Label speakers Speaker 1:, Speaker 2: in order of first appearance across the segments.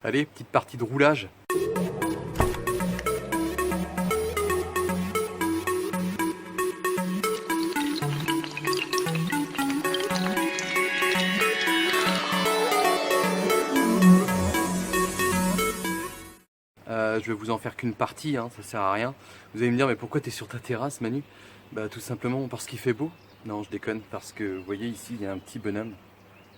Speaker 1: Allez, petite partie de roulage. Je vais vous en faire qu'une partie, hein, ça sert à rien. Vous allez me dire, mais pourquoi tu es sur ta terrasse, Manu? Bah tout simplement parce qu'il fait beau. Non, je déconne, parce que vous voyez ici, il y a un petit bonhomme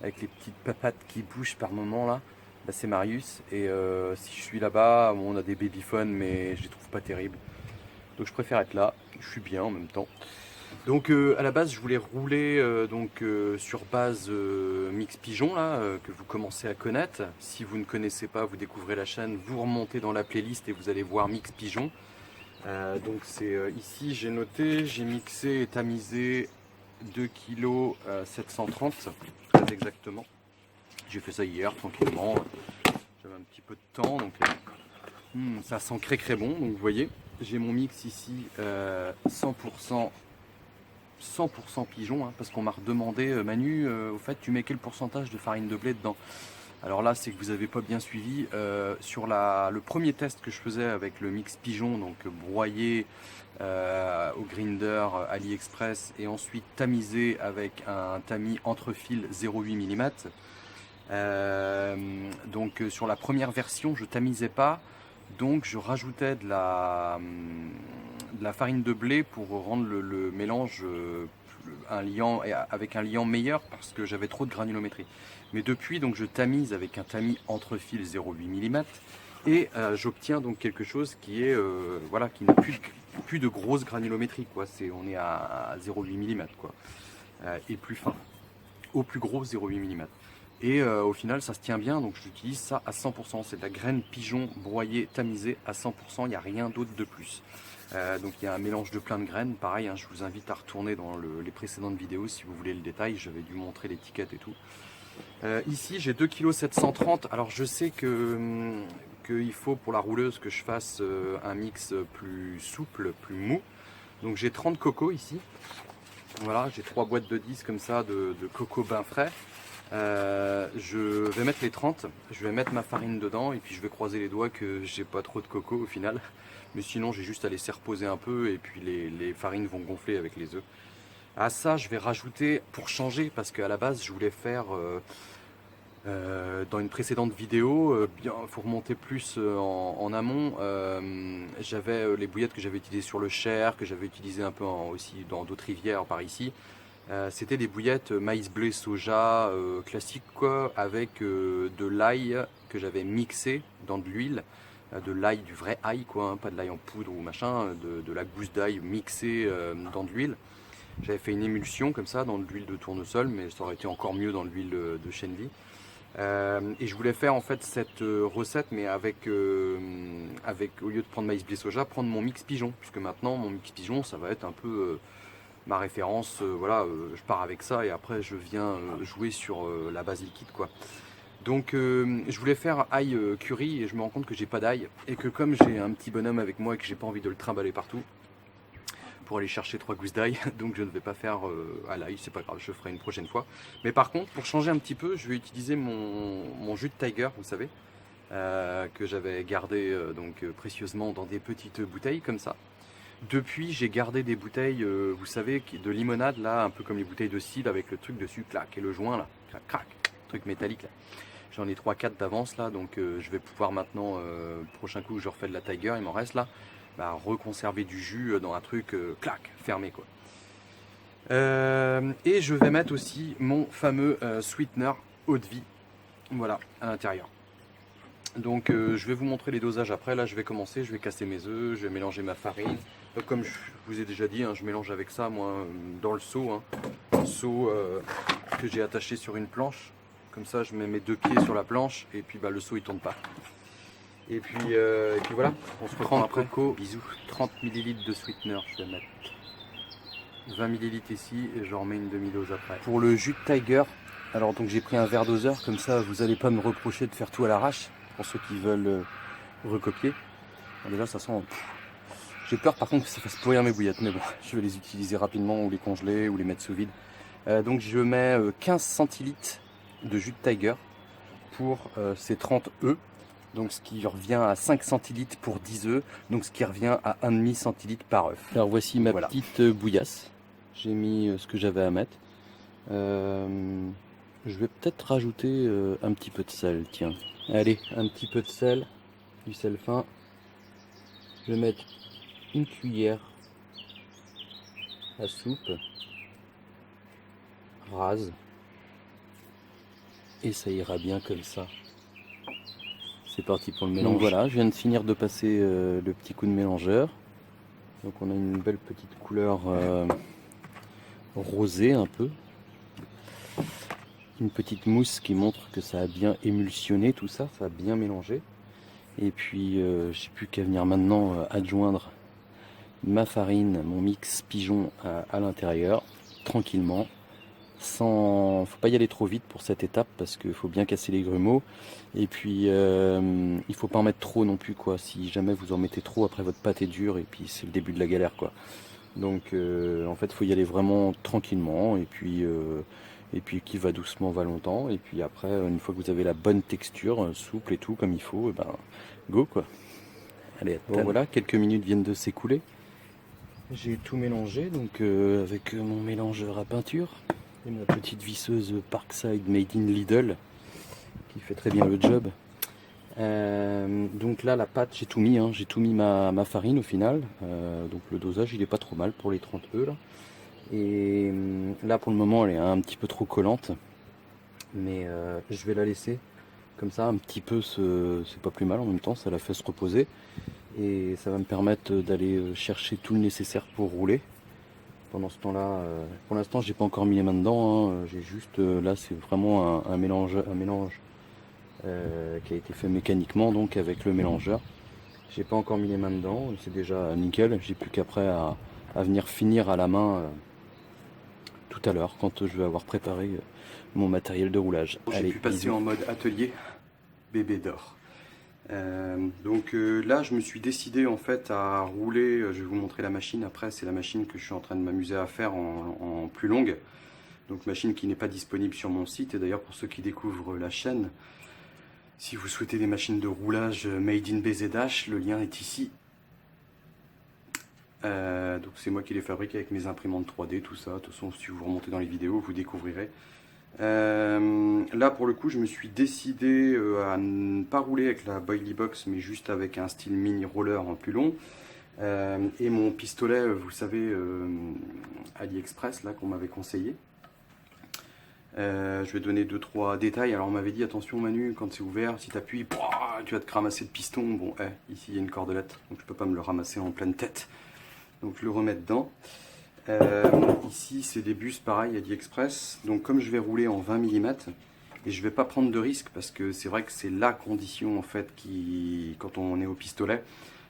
Speaker 1: avec les petites papates qui bougent par moment là. Bah, c'est Marius, et si je suis là-bas, bon, on a des babyphones, mais je les trouve pas terribles. Donc je préfère être là, je suis bien en même temps. Donc à la base je voulais rouler sur base Mix Pigeon là, que vous commencez à connaître. Si vous ne connaissez pas, vous découvrez la chaîne, vous remontez dans la playlist et vous allez voir Mix Pigeon. Donc c'est ici j'ai noté, j'ai mixé et tamisé 2 kg 730 très exactement. J'ai fait ça hier tranquillement, j'avais un petit peu de temps donc ça sent très bon. Donc vous voyez, j'ai mon mix ici 100% pigeon, hein, parce qu'on m'a redemandé Manu, au fait tu mets quel pourcentage de farine de blé dedans? Alors là c'est que vous n'avez pas bien suivi. Sur le premier test que je faisais avec le mix pigeon, donc broyé au grinder AliExpress et ensuite tamisé avec un tamis entre fil 0,8 mm. Donc sur la première version je tamisais pas, donc je rajoutais de la farine de blé pour rendre le mélange avec un liant meilleur, parce que j'avais trop de granulométrie. Mais depuis, donc je tamise avec un tamis entre fil 0,8 mm et j'obtiens donc quelque chose qui est voilà, qui n'a plus de grosse granulométrie quoi. On est à 0,8 mm quoi, et plus fin, au plus gros 0,8 mm. Et au final ça se tient bien, donc j'utilise ça à 100%, c'est de la graine pigeon broyée, tamisée à 100%, il n'y a rien d'autre de plus. Donc il y a un mélange de plein de graines, pareil, hein, je vous invite à retourner dans les précédentes vidéos si vous voulez le détail, j'avais dû montrer l'étiquette et tout. Ici j'ai 2 kg 730, alors je sais qu'il faut pour la rouleuse que je fasse un mix plus souple, plus mou. Donc j'ai 30 cocos ici, voilà, j'ai 3 boîtes de 10 comme ça de coco bain frais. Je vais mettre les 30, je vais mettre ma farine dedans et puis je vais croiser les doigts que j'ai pas trop de coco au final. Mais sinon j'ai juste à laisser reposer un peu et puis les farines vont gonfler avec les œufs. À ça je vais rajouter, pour changer, parce qu'à la base je voulais faire dans une précédente vidéo, il faut remonter plus en amont, j'avais les bouillettes que j'avais utilisées sur le Cher, que j'avais utilisées un peu aussi dans d'autres rivières par ici. C'était des bouillettes maïs blé soja classiques quoi, avec de l'ail que j'avais mixé dans de l'huile, de l'ail, du vrai ail quoi, hein, pas de l'ail en poudre ou machin, de la gousse d'ail mixée dans de l'huile. J'avais fait une émulsion comme ça dans de l'huile de tournesol, mais ça aurait été encore mieux dans l'huile de chènevis. Et je voulais faire en fait cette recette, mais avec, au lieu de prendre maïs blé soja, prendre mon mix pigeon, puisque maintenant mon mix pigeon ça va être un peu ma référence, voilà, je pars avec ça et après je viens jouer sur la base liquide quoi. Donc je voulais faire ail curry et je me rends compte que j'ai pas d'ail et que comme j'ai un petit bonhomme avec moi et que j'ai pas envie de le trimballer partout pour aller chercher 3 gousses d'ail, donc je ne vais pas faire à l'ail, c'est pas grave, je ferai une prochaine fois. Mais par contre, pour changer un petit peu, je vais utiliser mon jus de Tiger, vous savez, que j'avais gardé précieusement dans des petites bouteilles comme ça. Depuis, j'ai gardé des bouteilles, vous savez, de limonade, là, un peu comme les bouteilles de cidre avec le truc dessus, clac, et le joint, là, clac, crac, truc métallique, là. J'en ai 3-4 d'avance, là, donc je vais pouvoir maintenant, prochain coup, je refais de la Tiger, il m'en reste, là, bah, reconserver du jus dans un truc, clac, fermé, quoi. Et je vais mettre aussi mon fameux sweetener eau de vie, voilà, à l'intérieur. Donc je vais vous montrer les dosages après. Là je vais commencer, je vais casser mes œufs, je vais mélanger ma farine. Comme je vous ai déjà dit, hein, je mélange avec ça moi dans le seau, hein. Un seau que j'ai attaché sur une planche. Comme ça je mets mes 2 pieds sur la planche et puis bah, le seau il tourne pas. Et puis voilà, on se reprend après. Coco, bisous. 30 ml de sweetener, je vais mettre 20 ml ici et je remets une demi-dose après. Pour le jus de Tiger, alors donc j'ai pris un verre doseur, comme ça vous n'allez pas me reprocher de faire tout à l'arrache. Pour ceux qui veulent recopier. Alors déjà ça sent... J'ai peur par contre que ça fasse pourrir mes bouillettes, mais bon, je vais les utiliser rapidement ou les congeler ou les mettre sous vide. Donc je mets 15 centilitres de jus de Tiger pour ces 30 œufs. Donc ce qui revient à 5 centilitres pour 10 œufs, donc ce qui revient à 1,5 centilitre par œuf. Alors voici ma petite bouillasse. J'ai mis ce que j'avais à mettre. Je vais peut-être rajouter un petit peu de sel, tiens. Allez, un petit peu de sel, du sel fin. Je vais mettre une cuillère à soupe rase. Et ça ira bien comme ça. C'est parti pour le mélange. Donc voilà, je viens de finir de passer le petit coup de mélangeur. Donc on a une belle petite couleur rosée un peu. Une petite mousse qui montre que ça a bien émulsionné tout ça, ça a bien mélangé. Et puis j'ai plus qu'à venir maintenant adjoindre ma farine, mon mix pigeon à l'intérieur, tranquillement. Faut pas y aller trop vite pour cette étape parce qu'il faut bien casser les grumeaux. Et puis il faut pas en mettre trop non plus quoi. Si jamais vous en mettez trop, après votre pâte est dure et puis c'est le début de la galère quoi. Donc en fait il faut y aller vraiment tranquillement et puis qui va doucement va longtemps. Et puis après une fois que vous avez la bonne texture, souple et tout comme il faut, et ben go quoi. Allez, bon, voilà, quelques minutes viennent de s'écouler. J'ai tout mélangé donc avec mon mélangeur à peinture. Et ma petite visseuse Parkside Made in Lidl qui fait très bien le job. Donc là la pâte j'ai tout mis, hein. J'ai tout mis ma farine au final. Donc le dosage il est pas trop mal pour les 30 œufs là. Et là pour le moment elle est un petit peu trop collante. Mais je vais la laisser comme ça un petit peu, c'est pas plus mal en même temps, ça la fait se reposer. Et ça va me permettre d'aller chercher tout le nécessaire pour rouler. Pendant ce temps-là, pour l'instant, j'ai pas encore mis les mains dedans. Hein. J'ai juste, là, c'est vraiment un mélange qui a été fait mécaniquement, donc avec le mélangeur. J'ai pas encore mis les mains dedans. C'est déjà nickel. J'ai plus qu'après à venir finir à la main tout à l'heure, quand je vais avoir préparé mon matériel de roulage. J'ai pu passer en mode atelier bébé d'or. Donc là je me suis décidé en fait à rouler, je vais vous montrer la machine après, c'est la machine que je suis en train de m'amuser à faire en plus longue, donc machine qui n'est pas disponible sur mon site. Et d'ailleurs pour ceux qui découvrent la chaîne, si vous souhaitez des machines de roulage made in BZH, le lien est ici. Donc c'est moi qui les fabrique avec mes imprimantes 3D, tout ça. De toute façon si vous remontez dans les vidéos vous découvrirez. Là pour le coup je me suis décidé à ne pas rouler avec la Boilie Box mais juste avec un style mini roller en plus long, et mon pistolet vous savez AliExpress là qu'on m'avait conseillé. Je vais donner 2-3 détails. Alors on m'avait dit attention Manu, quand c'est ouvert, si tu appuies tu vas te ramasser le piston. Bon ici il y a une cordelette donc je peux pas me le ramasser en pleine tête, donc je le remets dedans. Ici c'est des bus pareil AliExpress, donc comme je vais rouler en 20 mm et je vais pas prendre de risque parce que c'est vrai que c'est la condition en fait qui, quand on est au pistolet,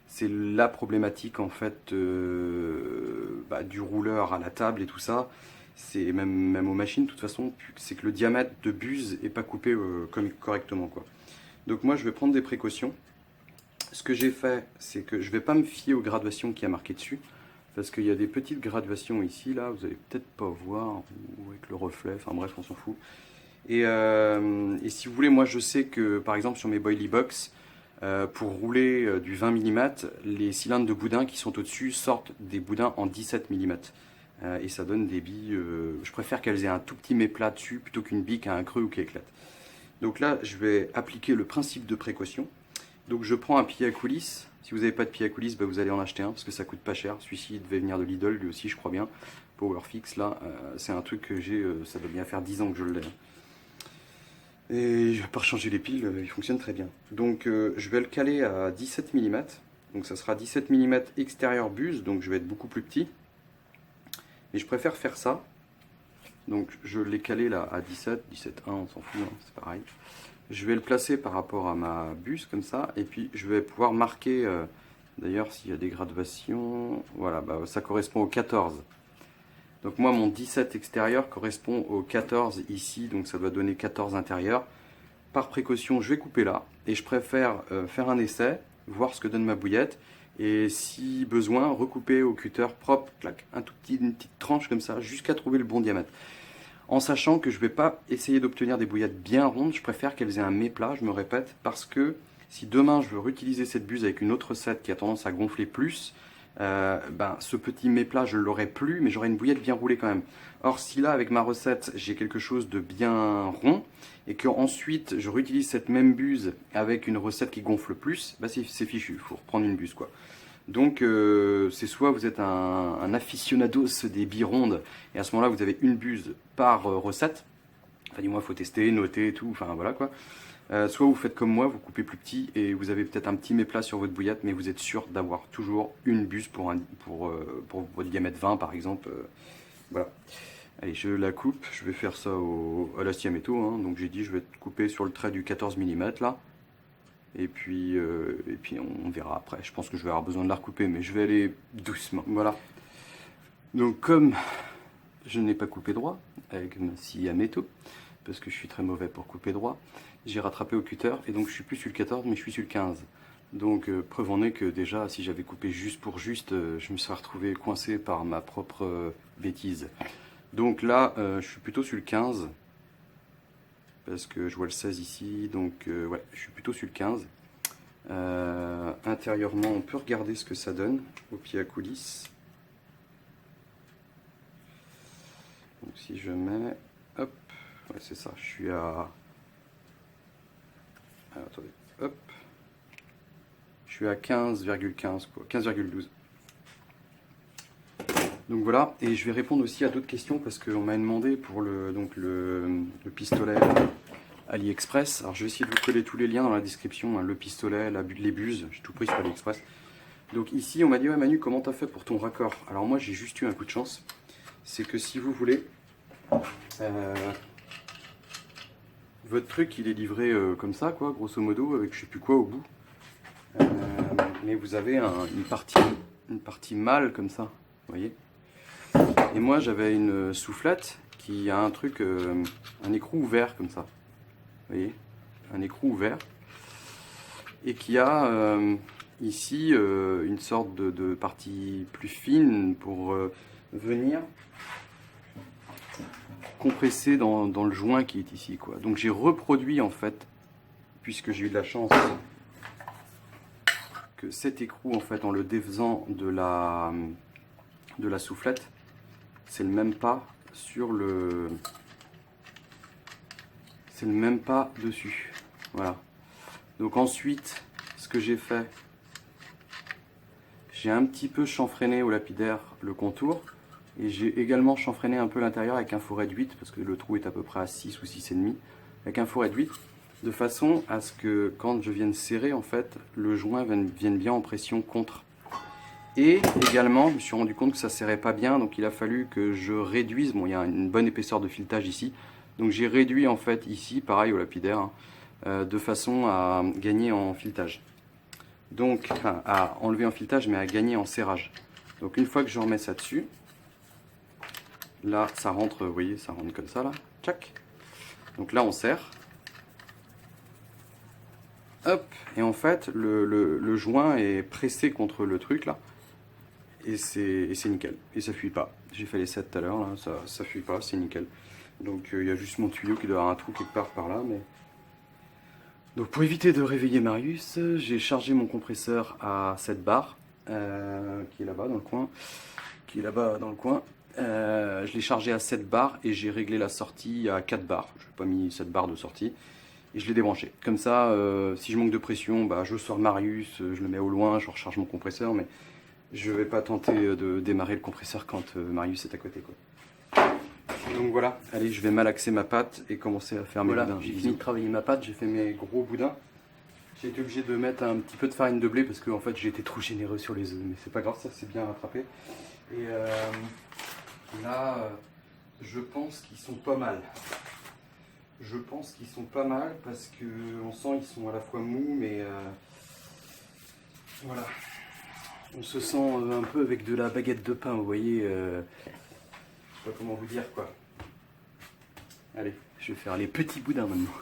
Speaker 1: c'est la problématique en fait du rouleur à la table et tout ça. C'est même aux machines de toute façon, c'est que le diamètre de buse est pas coupé correctement quoi. Donc moi je vais prendre des précautions. Ce que j'ai fait c'est que je vais pas me fier aux graduations qui a marqué dessus. Parce qu'il y a des petites graduations ici, là, vous allez peut-être pas voir, ou avec le reflet, enfin bref, on s'en fout. Et si vous voulez, moi je sais que, par exemple, sur mes Boilie Box, pour rouler du 20 mm, les cylindres de boudin qui sont au-dessus sortent des boudins en 17 mm. Et ça donne des billes, je préfère qu'elles aient un tout petit méplat dessus, plutôt qu'une bille qui a un creux ou qui éclate. Donc là, je vais appliquer le principe de précaution. Donc je prends un pied à coulisses. Si vous n'avez pas de pied à coulisses, vous allez en acheter un parce que ça coûte pas cher. Celui-ci devait venir de Lidl, lui aussi je crois bien. Powerfix là, c'est un truc que j'ai, ça doit bien faire 10 ans que je l'ai. Et je vais pas changer les piles, il fonctionne très bien. Donc je vais le caler à 17 mm. Donc ça sera 17 mm extérieur buse, donc je vais être beaucoup plus petit. Et je préfère faire ça. Donc je l'ai calé là à 17, 17.1, on s'en fout, hein, c'est pareil. Je vais le placer par rapport à ma buse comme ça, et puis je vais pouvoir marquer, d'ailleurs s'il y a des graduations, voilà, ça correspond au 14. Donc moi mon 17 extérieur correspond au 14 ici, donc ça doit donner 14 intérieur. Par précaution je vais couper là, et je préfère faire un essai, voir ce que donne ma bouillette, et si besoin recouper au cutter propre, clac, une petite tranche comme ça, jusqu'à trouver le bon diamètre. En sachant que je ne vais pas essayer d'obtenir des bouillettes bien rondes, je préfère qu'elles aient un méplat, je me répète, parce que Si demain je veux réutiliser cette buse avec une autre recette qui a tendance à gonfler plus, ce petit méplat je l'aurai plus, mais j'aurai une bouillette bien roulée quand même. Or si là avec ma recette j'ai quelque chose de bien rond et que ensuite je réutilise cette même buse avec une recette qui gonfle plus, c'est fichu, il faut reprendre une buse quoi. Donc c'est soit vous êtes un aficionados des billes rondes et à ce moment-là vous avez une buse par recette, enfin du moins il faut tester, noter et tout, enfin voilà quoi. Soit vous faites comme moi, vous coupez plus petit et vous avez peut-être un petit méplat sur votre bouillette, mais vous êtes sûr d'avoir toujours une buse pour votre diamètre 20 par exemple. Voilà. Allez, je la coupe, je vais faire ça à la Siametto, hein. Donc j'ai dit je vais couper sur le trait du 14 mm là. Et puis on verra après. Je pense que je vais avoir besoin de la recouper, mais je vais aller doucement. Voilà. Donc comme je n'ai pas coupé droit avec ma scie à métaux, parce que je suis très mauvais pour couper droit, j'ai rattrapé au cutter et donc je suis plus sur le 14 mais je suis sur le 15. Donc preuve en est que déjà si j'avais coupé juste pour juste, je me serais retrouvé coincé par ma propre bêtise. Donc là je suis plutôt sur le 15 parce que je vois le 16 ici, donc ouais, je suis plutôt sur le 15. Intérieurement on peut regarder ce que ça donne au pied à coulisses. Donc si je mets, hop, ouais c'est ça, je suis à, alors, attendez, hop, je suis à 15,15 quoi, 15,12. Donc voilà, et je vais répondre aussi à d'autres questions parce qu'on m'a demandé pour le pistolet AliExpress. Alors je vais essayer de vous coller tous les liens dans la description, hein, le pistolet, les buses, j'ai tout pris sur AliExpress. Donc ici on m'a dit ouais Manu, comment t'as fait pour ton raccord? Alors moi j'ai juste eu un coup de chance, c'est que si vous voulez, votre truc il est livré comme ça quoi, grosso modo, avec je sais plus quoi au bout. Mais vous avez une partie mâle comme ça, vous voyez. Et moi j'avais une soufflette qui a un truc, un écrou ouvert comme ça, vous voyez, un écrou ouvert, et qui a ici une sorte de partie plus fine pour venir compresser dans le joint qui est ici quoi. Donc j'ai reproduit en fait, puisque j'ai eu de la chance que cet écrou en fait en le défaisant de la soufflette, c'est le même pas sur c'est le même pas dessus, voilà. Donc ensuite ce que j'ai fait, j'ai un petit peu chanfreiné au lapidaire le contour et j'ai également chanfreiné un peu l'intérieur avec un faux réduit parce que le trou est à peu près à 6 ou 6,5 avec un faux réduit, de façon à ce que quand je vienne serrer en fait le joint vienne bien en pression contre. Et également je me suis rendu compte que ça serrait pas bien, donc il a fallu que je réduise. Bon, il y a une bonne épaisseur de filetage ici, donc j'ai réduit en fait ici pareil au lapidaire, hein, de façon à gagner en filetage, donc enfin, à enlever en filetage mais à gagner en serrage. Donc une fois que je remets ça dessus, là ça rentre, vous voyez, ça rentre comme ça là, tchac. Donc là on serre, hop, et en fait le joint est pressé contre le truc là, et c'est nickel, et ça fuit pas. J'ai fait l'essai tout à l'heure, là, ça fuit pas, c'est nickel. Donc il y a juste mon tuyau qui doit avoir un trou quelque part par là, mais... Donc pour éviter de réveiller Marius, j'ai chargé mon compresseur à 7 bars, qui est là-bas dans le coin, je l'ai chargé à 7 bars et j'ai réglé la sortie à 4 bars. Je n'ai pas mis 7 bars de sortie et je l'ai débranché. Comme ça, si je manque de pression, je sors Marius, je le mets au loin, je recharge mon compresseur, mais je ne vais pas tenter de démarrer le compresseur quand Marius est à côté, quoi. Donc voilà, allez, je vais malaxer ma pâte et commencer à faire mes boudins. J'ai fini de travailler ma pâte, j'ai fait mes gros boudins. J'ai été obligé de mettre un petit peu de farine de blé parce que en fait j'ai été trop généreux sur les œufs, mais c'est pas grave, ça c'est bien rattrapé. Et là, je pense qu'ils sont pas mal. Je pense qu'ils sont pas mal parce que on sent qu'ils sont à la fois mous, mais voilà. On se sent un peu avec de la baguette de pain, vous voyez. Je sais pas comment vous dire quoi. Allez, je vais faire les petits boudins maintenant.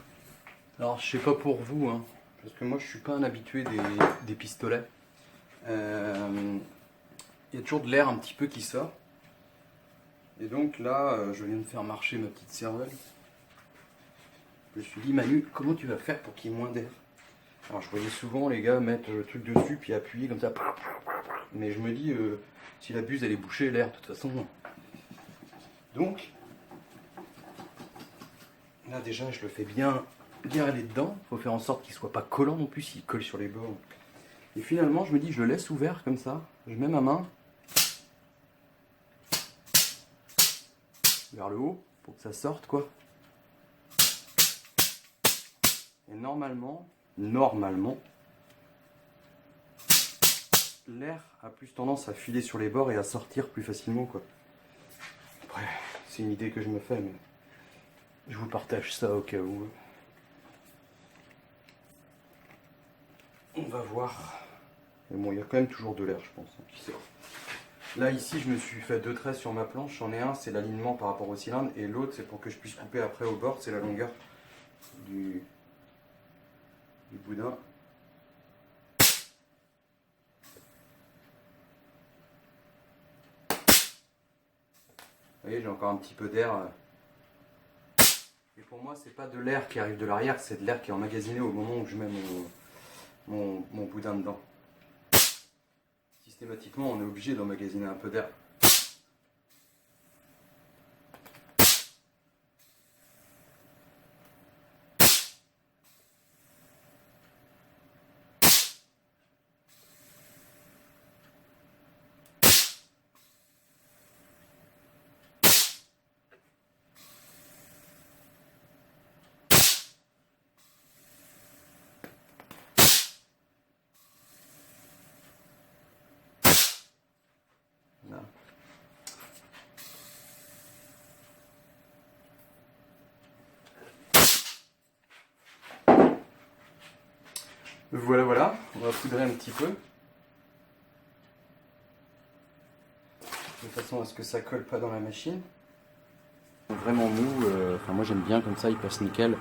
Speaker 1: Alors je sais pas pour vous, hein, parce que moi je suis pas un habitué des pistolets. Il y a toujours de l'air un petit peu qui sort. Et donc là, je viens de faire marcher ma petite cervelle. Je me suis dit, Manu, comment tu vas faire pour qu'il y ait moins d'air? Alors je voyais souvent les gars mettre le truc dessus puis appuyer comme ça. Mais je me dis, si la buse elle est bouchée, l'air de toute façon. Donc, là déjà je le fais bien aller dedans. Il faut faire en sorte qu'il soit pas collant non plus s'il colle sur les bords. Et finalement je me dis, je le laisse ouvert comme ça. Je mets ma main vers le haut pour que ça sorte quoi. Et normalement, l'air a plus tendance à filer sur les bords et à sortir plus facilement quoi. Après, c'est une idée que je me fais, mais je vous partage ça au cas où. On va voir. Mais bon, il y a quand même toujours de l'air, je pense, qui sort. Là, ici, je me suis fait 2 traits sur ma planche. J'en ai un, c'est l'alignement par rapport au cylindre, et l'autre, c'est pour que je puisse couper après au bord, c'est la longueur du boudin. Vous voyez, j'ai encore un petit peu d'air. Et pour moi, c'est pas de l'air qui arrive de l'arrière, c'est de l'air qui est emmagasiné au moment où je mets mon boudin dedans. Systématiquement, on est obligé d'emmagasiner un peu d'air. Là. Voilà, on va poudrer un petit peu. De façon à ce que ça colle pas dans la machine. Vraiment mou, enfin moi j'aime bien comme ça, il passe nickel.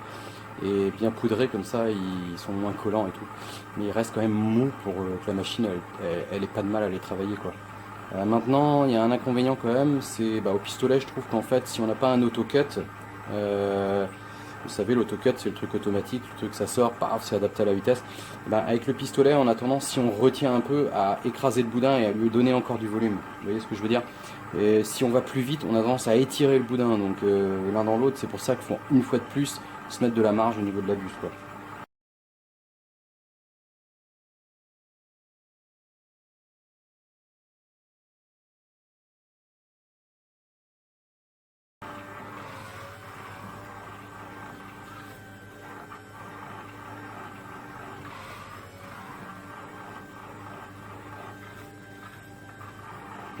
Speaker 1: Et bien poudré comme ça, ils sont moins collants et tout. Mais il reste quand même mou pour que la machine, elle ait pas de mal à les travailler quoi. Maintenant, il y a un inconvénient quand même, c'est au pistolet, je trouve qu'en fait, si on n'a pas un autocut, vous savez, l'autocut, c'est le truc automatique, le truc ça sort, paf, c'est adapté à la vitesse. Avec le pistolet, on a tendance, si on retient un peu, à écraser le boudin et à lui donner encore du volume. Vous voyez ce que je veux dire? Et si on va plus vite, on a tendance à étirer le boudin. Donc l'un dans l'autre, c'est pour ça qu'il faut une fois de plus se mettre de la marge au niveau de la buse, quoi.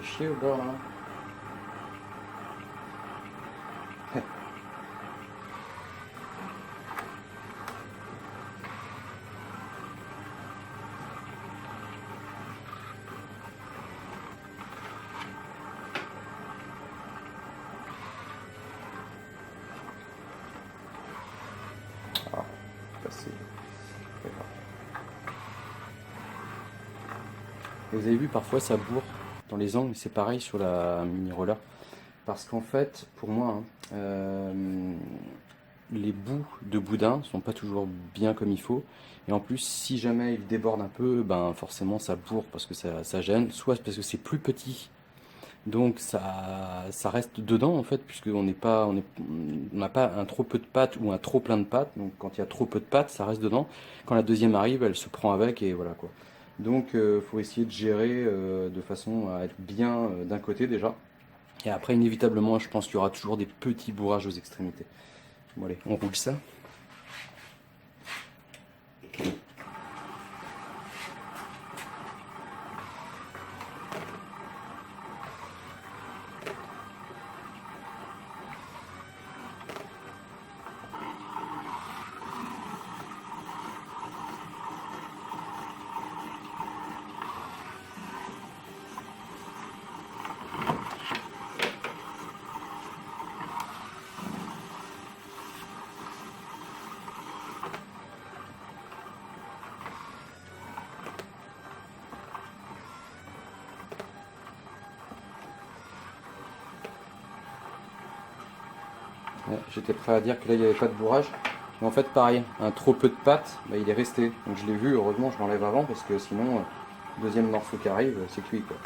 Speaker 1: C'est chier au bord, hein. Ah, c'est pas grave. Et vous avez vu, parfois ça bourre dans les angles, c'est pareil sur la mini roller. Parce qu'en fait, pour moi, hein, les bouts de boudin sont pas toujours bien comme il faut. Et en plus, si jamais il déborde un peu, forcément ça bourre parce que ça gêne. Soit parce que c'est plus petit, donc ça reste dedans en fait, puisqu'on n'est pas, on n'a pas un trop peu de pâte ou un trop plein de pâte. Donc quand il y a trop peu de pâte, ça reste dedans. Quand la deuxième arrive, elle se prend avec et voilà quoi. Donc faut essayer de gérer de façon à être bien d'un côté déjà. Et après, inévitablement, je pense qu'il y aura toujours des petits bourrages aux extrémités. Bon allez, on roule ça. Ouais, j'étais prêt à dire que là il n'y avait pas de bourrage. Et en fait pareil, un trop peu de pâte, bah, il est resté. Donc je l'ai vu, heureusement je l'enlève avant parce que sinon, deuxième morceau qui arrive, c'est cuit quoi.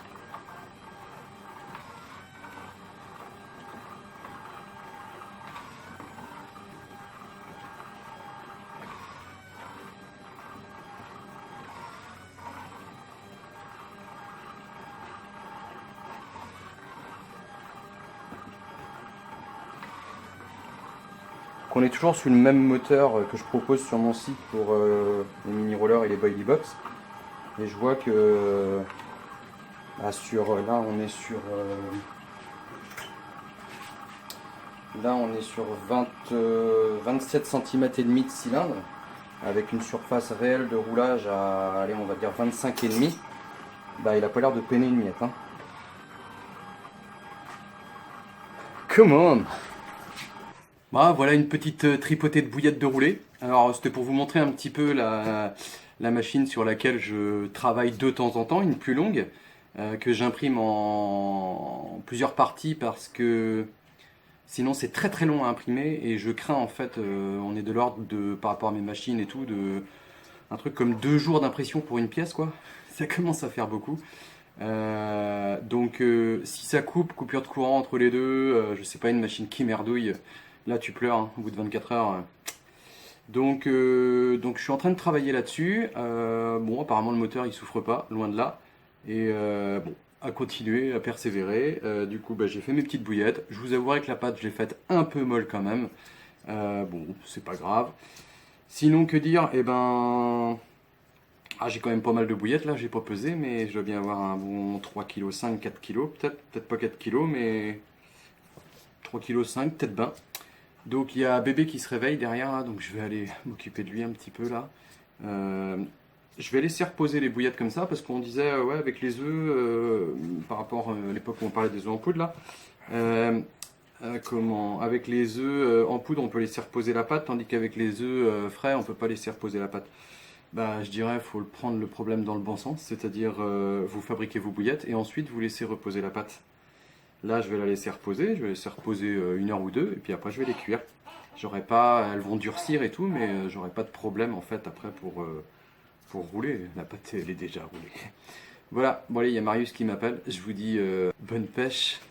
Speaker 1: On est toujours sur le même moteur que je propose sur mon site pour les mini rollers et les Boilie Box. Et je vois que là on est sur 27 cm et demi de cylindre avec une surface réelle de roulage à allez, on va dire 25 et demi. Bah il a pas l'air de peiner une miette hein. Come on. Bah, voilà une petite tripotée de bouillettes de roulé. Alors c'était pour vous montrer un petit peu la machine sur laquelle je travaille de temps en temps, une plus longue, que j'imprime en plusieurs parties parce que sinon c'est très très long à imprimer et je crains en fait, on est de l'ordre de, par rapport à mes machines et tout, de un truc comme 2 jours d'impression pour une pièce quoi. Ça commence à faire beaucoup. Donc si ça coupe, coupure de courant entre les deux, je sais pas, une machine qui merdouille, là tu pleures hein, au bout de 24 heures. Donc je suis en train de travailler là-dessus. Bon, apparemment le moteur il souffre pas, loin de là. Et bon, à continuer, à persévérer. Du coup, bah, j'ai fait mes petites bouillettes. Je vous avouerai que la pâte, je l'ai faite un peu molle quand même. Bon, c'est pas grave. Sinon, que dire? Eh ben, j'ai quand même pas mal de bouillettes là, j'ai pas pesé, mais je dois bien avoir un bon 3,5 kg, 4 kg, peut-être pas 4 kg, mais 3,5 kg, peut-être ben. Donc il y a bébé qui se réveille derrière là, donc je vais aller m'occuper de lui un petit peu là. Je vais laisser reposer les bouillettes comme ça parce qu'on disait ouais avec les œufs par rapport à l'époque où on parlait des œufs en poudre là. Comment avec les œufs en poudre on peut laisser reposer la pâte tandis qu'avec les œufs frais on peut pas laisser reposer la pâte. Bah je dirais faut le prendre le problème dans le bon sens, c'est-à-dire vous fabriquez vos bouillettes et ensuite vous laissez reposer la pâte. Là, je vais la laisser reposer, je vais laisser reposer 1 heure ou deux, et puis après, je vais les cuire. J'aurai pas, elles vont durcir et tout, mais j'aurai pas de problème en fait après pour rouler. La pâte, elle est déjà roulée. Voilà, bon allez, il y a Marius qui m'appelle. Je vous dis bonne pêche.